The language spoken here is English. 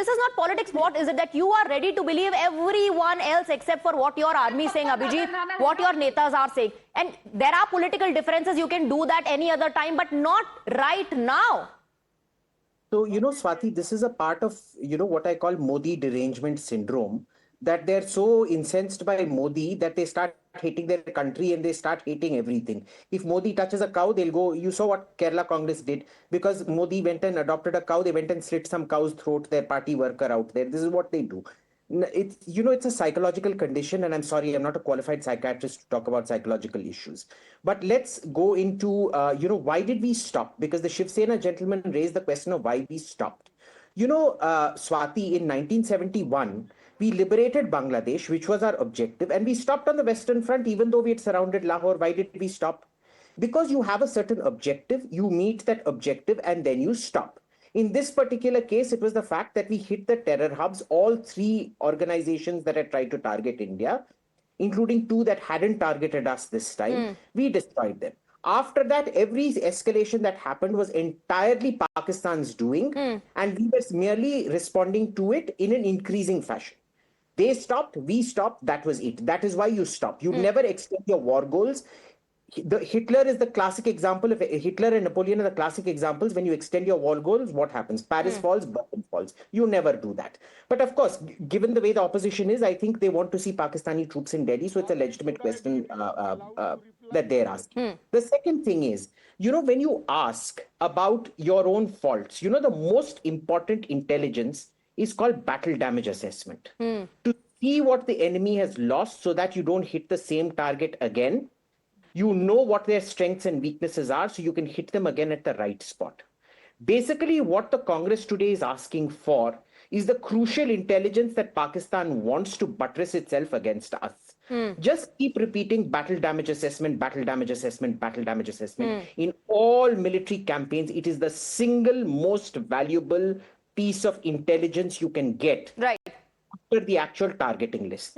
this is not politics, what is it that you are ready to believe everyone else except for what your army is saying, Abhijit, what your netas are saying? And there are political differences. You can do that any other time, but not right now. So, Swati, this is a part of, what I call Modi Derangement Syndrome, that they're so incensed by Modi that they start hating their country and they start hating everything. If Modi touches a cow, they'll go, you saw what Kerala Congress did. Because Modi went and adopted a cow, they went and slit some cow's throat, their party worker out there. This is what they do. It's a psychological condition, and I'm sorry, I'm not a qualified psychiatrist to talk about psychological issues. But let's go into, why did we stop? Because the Shiv Sena gentleman raised the question of why we stopped. Swati, in 1971, we liberated Bangladesh, which was our objective, and we stopped on the Western Front, even though we had surrounded Lahore. Why did we stop? Because you have a certain objective, you meet that objective, and then you stop. In this particular case, it was the fact that we hit the terror hubs, all three organizations that had tried to target India, including two that hadn't targeted us this time. We destroyed them. After that, every escalation that happened was entirely Pakistan's doing, and we were merely responding to it in an increasing fashion. They stopped, we stopped, that was it. That is why you stopped. You never extend your war goals. Hitler is the classic example of Hitler and Napoleon are the classic examples. When you extend your war goals, what happens? Paris falls, Berlin falls. You never do that. But of course, given the way the opposition is, I think they want to see Pakistani troops in Delhi. So it's a legitimate question that they're asking. The second thing is, when you ask about your own faults, the most important intelligence is called battle damage assessment. To see what the enemy has lost so that you don't hit the same target again. You know what their strengths and weaknesses are, so you can hit them again at the right spot. Basically, what the Congress today is asking for is the crucial intelligence that Pakistan wants to buttress itself against us. Just keep repeating battle damage assessment, battle damage assessment, battle damage assessment. In all military campaigns, it is the single most valuable piece of intelligence you can get. Right. After the actual targeting lists.